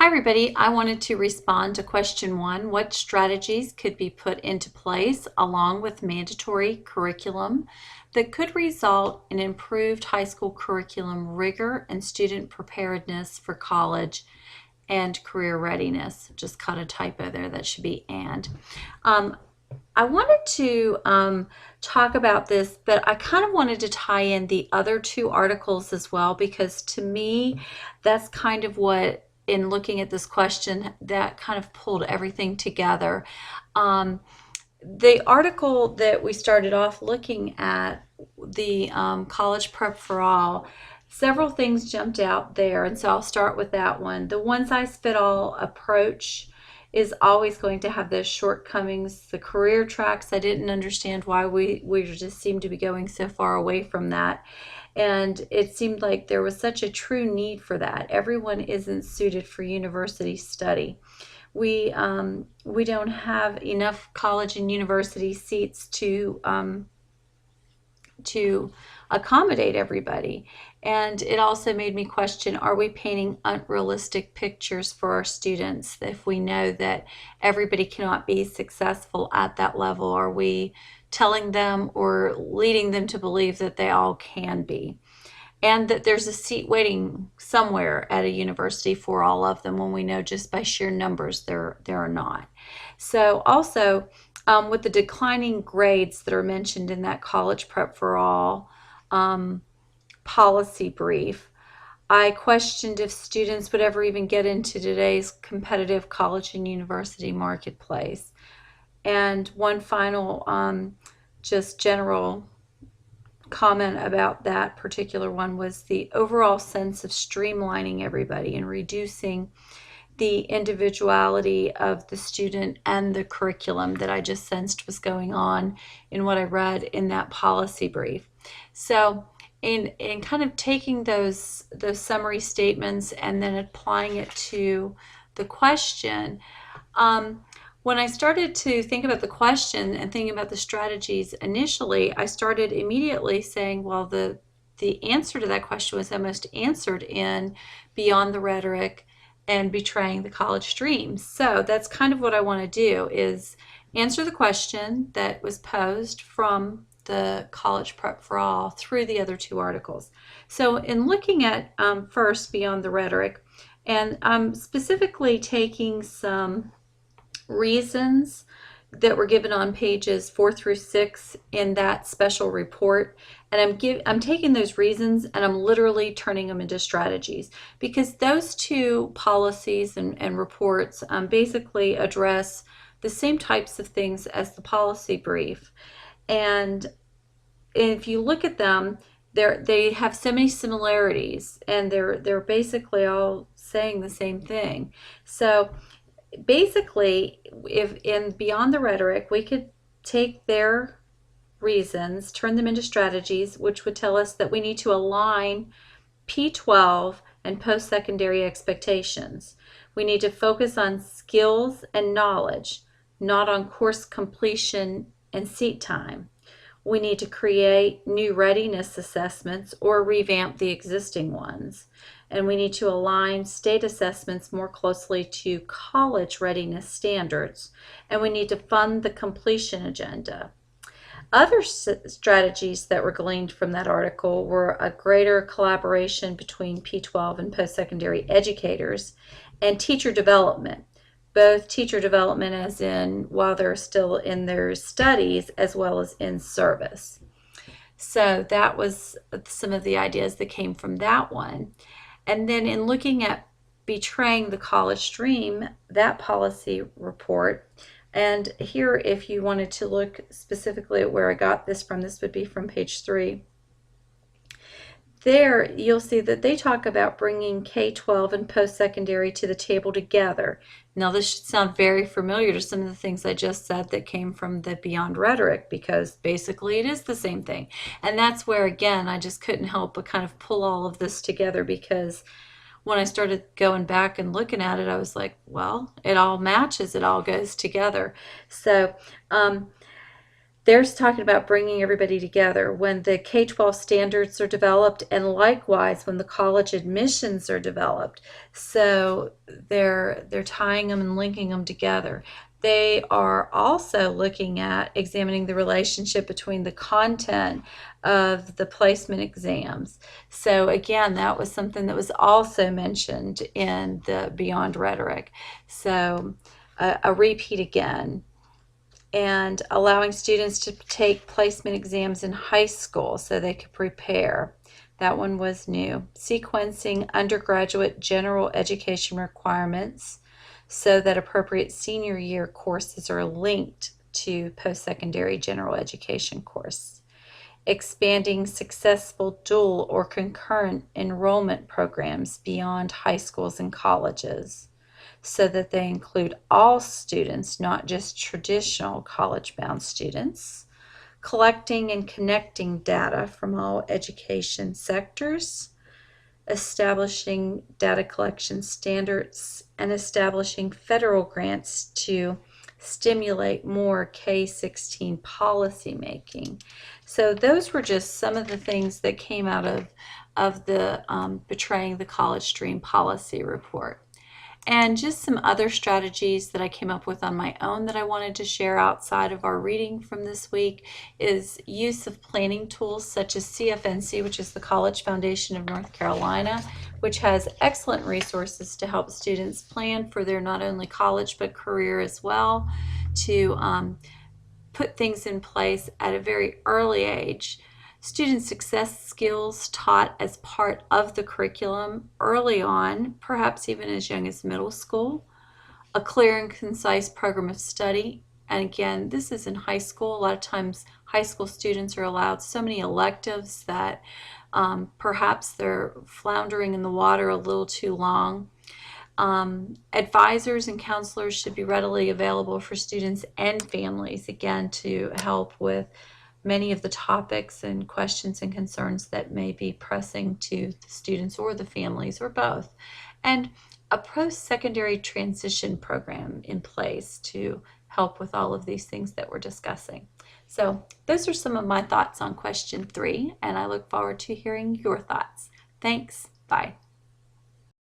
Hi everybody, I wanted to respond to question 1. What strategies could be put into place along with mandatory curriculum that could result in improved high school curriculum rigor and student preparedness for college and career readiness? Just caught a typo there, that should be and. I wanted to talk about this, but I kind of wanted to tie in the other 2 articles as well, because to me, that's kind of what, in looking at this question, that kind of pulled everything together. The article that we started off looking at, the College Prep for All, several things jumped out there, and so I'll start with that one. The one size fit all approach is always going to have those shortcomings. The career tracks, I didn't understand why we just seemed to be going so far away from that. And it seemed like there was such a true need for that. Everyone isn't suited for university study. We don't have enough college and university seats to accommodate everybody. And it also made me question, are we painting unrealistic pictures for our students if we know that everybody cannot be successful at that level? Are we telling them or leading them to believe that they all can be? And that there's a seat waiting somewhere at a university for all of them, when we know just by sheer numbers there are not. So also, with the declining grades that are mentioned in that College Prep for All policy brief, I questioned if students would ever even get into today's competitive college and university marketplace. And one final just general comment about that particular one was the overall sense of streamlining everybody and reducing the individuality of the student and the curriculum that I just sensed was going on in what I read in that policy brief. So in kind of taking those summary statements and then applying it to the question, when I started to think about the question and thinking about the strategies initially, I started immediately saying, well, the answer to that question was almost answered in Beyond the Rhetoric and Betraying the College Dream. So that's kind of what I want to do, is answer the question that was posed from the College Prep for All through the other 2 articles. So in looking at first Beyond the Rhetoric, and I'm specifically taking some reasons that were given on pages 4 through 6 in that special report, and I'm taking those reasons and I'm literally turning them into strategies, because those 2 policies and reports basically address the same types of things as the policy brief. And if you look at them, they have so many similarities, and they're basically all saying the same thing. So basically, if in Beyond the Rhetoric, we could take their reasons, turn them into strategies, which would tell us that we need to align P12 and post-secondary expectations. We need to focus on skills and knowledge, not on course completion and seat time. We need to create new readiness assessments or revamp the existing ones. And we need to align state assessments more closely to college readiness standards. And we need to fund the completion agenda. Other strategies that were gleaned from that article were a greater collaboration between P12 and post-secondary educators, and teacher development. Both teacher development as in while they're still in their studies, as well as in service. So that was some of the ideas that came from that one. And then in looking at Betraying the College Dream, that policy report, and here if you wanted to look specifically at where I got this from, this would be from page 3. There you'll see that they talk about bringing K-12 and post-secondary to the table together. Now this should sound very familiar to some of the things I just said that came from the Beyond Rhetoric, because basically it is the same thing. And that's where, again, I just couldn't help but kind of pull all of this together, because when I started going back and looking at it, I was like, well, it all matches, it all goes together. So There's talking about bringing everybody together when the K-12 standards are developed, and likewise when the college admissions are developed. So they're tying them and linking them together. They are also looking at examining the relationship between the content of the placement exams. So again, that was something that was also mentioned in the Beyond Rhetoric. So a repeat again, and allowing students to take placement exams in high school so they could prepare. That one was new. Sequencing undergraduate general education requirements so that appropriate senior year courses are linked to post-secondary general education course. Expanding successful dual or concurrent enrollment programs beyond high schools and colleges, so that they include all students, not just traditional college-bound students. Collecting and connecting data from all education sectors. Establishing data collection standards, and establishing federal grants to stimulate more K-16 policy making. So those were just some of the things that came out of the Betraying the College Dream policy report. And just some other strategies that I came up with on my own that I wanted to share outside of our reading from this week is use of planning tools such as CFNC, which is the College Foundation of North Carolina, which has excellent resources to help students plan for their not only college but career as well, to put things in place at a very early age. Student success skills taught as part of the curriculum early on, perhaps even as young as middle school. A clear and concise program of study. And again, this is in high school. A lot of times high school students are allowed so many electives that perhaps they're floundering in the water a little too long. Advisors and counselors should be readily available for students and families, again, to help with many of the topics and questions and concerns that may be pressing to the students or the families or both. And a post-secondary transition program in place to help with all of these things that we're discussing. So those are some of my thoughts on question 3, and I look forward to hearing your thoughts. Thanks. Bye.